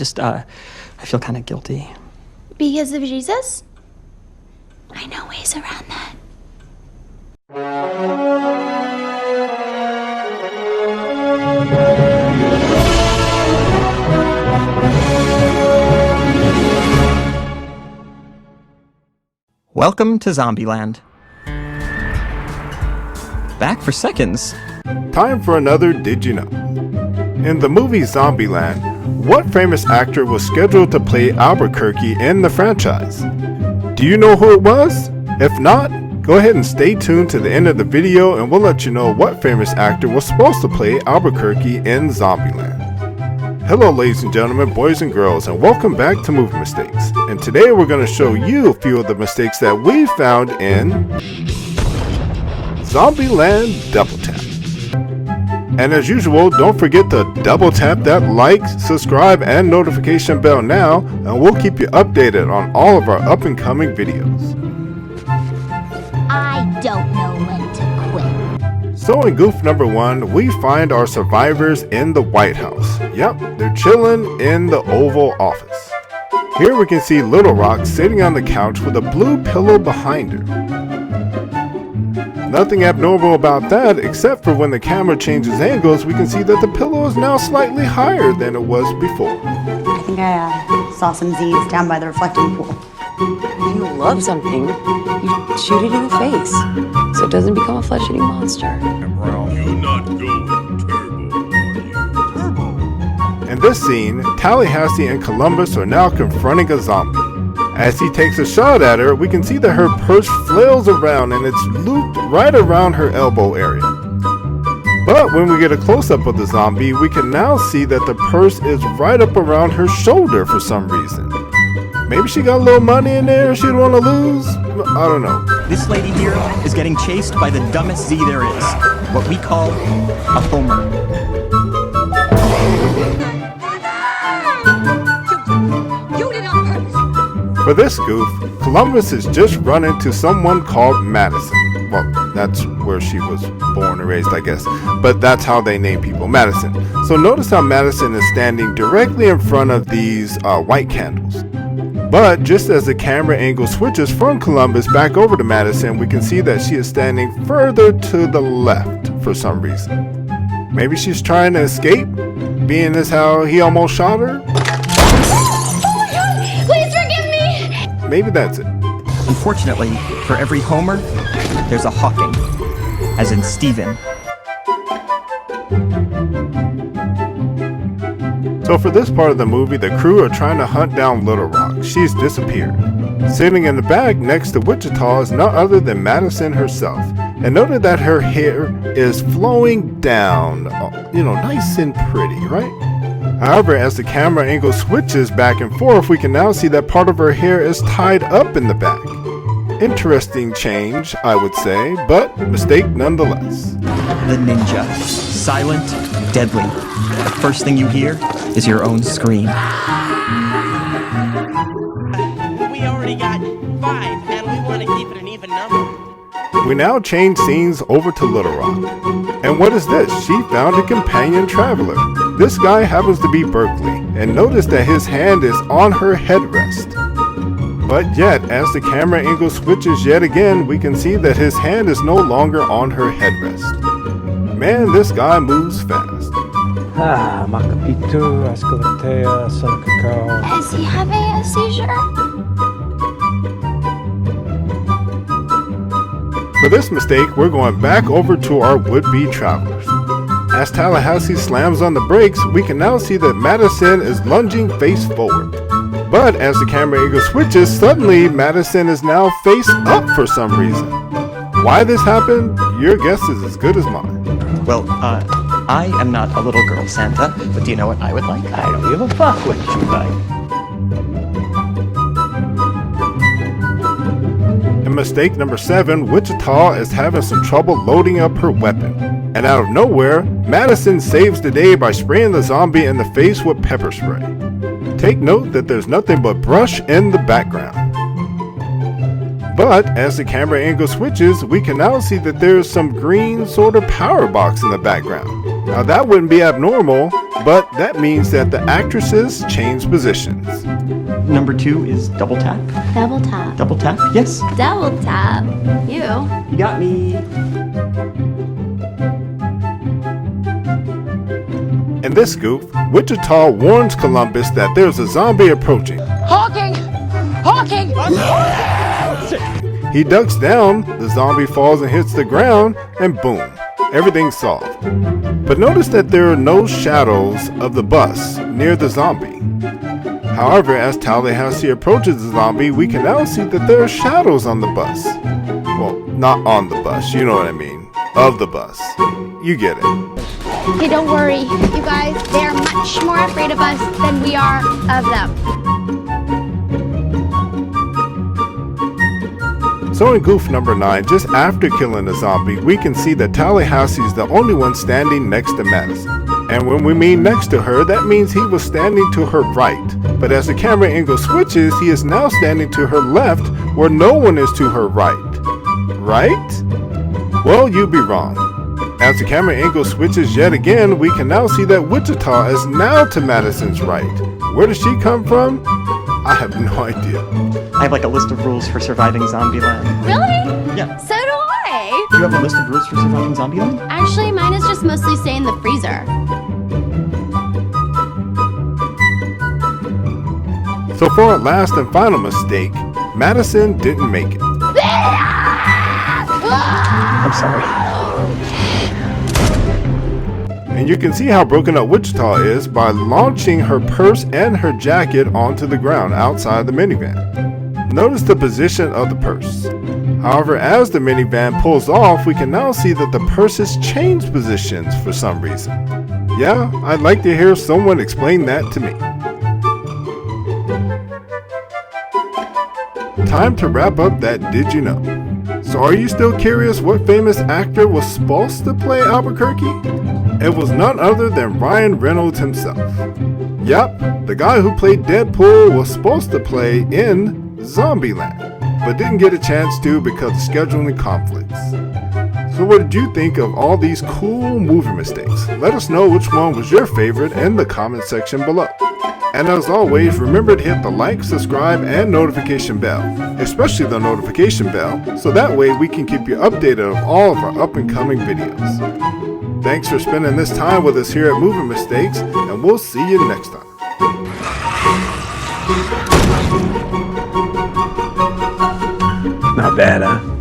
I feel kind of guilty. Because of Jesus? I know ways around that. Welcome to Zombieland. Back for seconds. Time for another Did You Know? In the movie Zombieland, what famous actor was scheduled to play Albuquerque in the franchise? Do you know who it was? If not, go ahead and stay tuned to the end of the video and we'll let you know what famous actor was supposed to play Albuquerque in Zombieland. Hello ladies and gentlemen, boys and girls, and welcome back to Movie Mistakes. And today we're going to show you a few of the mistakes that we found in Zombieland Double Tap. And as usual, don't forget to double tap that like, subscribe, and notification bell now, and we'll keep you updated on all of our up and coming videos. I don't know when to quit. So in goof number 1, we find our survivors in the White House. Yep, they're chilling in the Oval Office. Here we can see Little Rock sitting on the couch with a blue pillow behind her. Nothing abnormal about that, except for when the camera changes angles, we can see that the pillow is now slightly higher than it was before. I think I saw some Z's down by the reflecting pool. If you love something, you shoot it in the face, so it doesn't become a flesh-eating monster. You're not going turbo, are you? In this scene, Tallahassee and Columbus are now confronting a zombie. As he takes a shot at her, we can see that her purse flails around and it's looped right around her elbow area. But when we get a close-up of the zombie, we can now see that the purse is right up around her shoulder for some reason. Maybe she got a little money in there she didn't want to lose? I don't know. This lady here is getting chased by the dumbest Z there is. What we call a homer. For this goof, Columbus has just run into someone called Madison. Well, that's where she was born and raised, I guess. But that's how they name people, Madison. So notice how Madison is standing directly in front of these white candles. But just as the camera angle switches from Columbus back over to Madison, we can see that she is standing further to the left for some reason. Maybe she's trying to escape, being as how he almost shot her? Maybe that's it. Unfortunately, for every Homer, there's a Hawking, as in Steven. So for this part of the movie, the crew are trying to hunt down Little Rock. She's disappeared. Sitting in the back next to Wichita is none other than Madison herself. And noted that her hair is flowing down, nice and pretty, right? However, as the camera angle switches back and forth, we can now see that part of her hair is tied up in the back. Interesting change, I would say, but mistake nonetheless. The ninja. Silent, deadly. The first thing you hear is your own scream. We already got 5, and we want to keep it an even number. We now change scenes over to Little Rock. And what is this? She found a companion traveler. This guy happens to be Berkeley, and notice that his hand is on her headrest. But yet, as the camera angle switches yet again, we can see that his hand is no longer on her headrest. Man, this guy moves fast. Makapitu, Escalatea, Sunakakao. Is he having a seizure? For this mistake, we're going back over to our would-be travelers. As Tallahassee slams on the brakes, we can now see that Madison is lunging face forward. But as the camera angle switches, suddenly Madison is now face up for some reason. Why this happened, your guess is as good as mine. Well, I am not a little girl Santa, but do you know what I would like? I don't give a fuck what you like. And mistake number 7, Wichita is having some trouble loading up her weapon. And out of nowhere, Madison saves the day by spraying the zombie in the face with pepper spray. Take note that there's nothing but brush in the background. But as the camera angle switches, we can now see that there's some green sort of power box in the background. Now that wouldn't be abnormal, but that means that the actresses change positions. Number 2 is double tap. Double tap. Double tap, yes. Double tap. You. You got me. In this goof, Wichita warns Columbus that there's a zombie approaching. Hawking! Hawking! He ducks down, the zombie falls and hits the ground, and boom, everything's solved. But notice that there are no shadows of the bus near the zombie. However, as Tallahassee approaches the zombie, we can now see that there are shadows on the bus. Well, not on the bus, you know what I mean. Of the bus. You get it. Okay, don't worry, you guys. They're much more afraid of us than we are of them. So in goof number 9, just after killing the zombie, we can see that Tallahassee is the only one standing next to Madison. And when we mean next to her, that means he was standing to her right. But as the camera angle switches, he is now standing to her left, where no one is to her right. Right? Well, you'd be wrong. As the camera angle switches yet again, we can now see that Wichita is now to Madison's right. Where does she come from? I have no idea. I have like a list of rules for surviving Zombieland. Really? Yeah. So do I. You have a list of rules for surviving Zombieland? Actually, mine is just mostly stay in the freezer. So for our last and final mistake, Madison didn't make it. I'm sorry. And you can see how broken up Wichita is by launching her purse and her jacket onto the ground outside the minivan. Notice the position of the purse. However, as the minivan pulls off, we can now see that the purse has changed positions for some reason. Yeah, I'd like to hear someone explain that to me. Time to wrap up that Did You Know? So are you still curious what famous actor was supposed to play Albuquerque? It was none other than Ryan Reynolds himself. Yup, the guy who played Deadpool was supposed to play in Zombieland, but didn't get a chance to because of scheduling conflicts. So what did you think of all these cool movie mistakes? Let us know which one was your favorite in the comment section below. And as always, remember to hit the like, subscribe, and notification bell, especially the notification bell, so that way we can keep you updated of all of our up and coming videos. Thanks for spending this time with us here at Movie Mistakes, and we'll see you next time. Not bad, huh?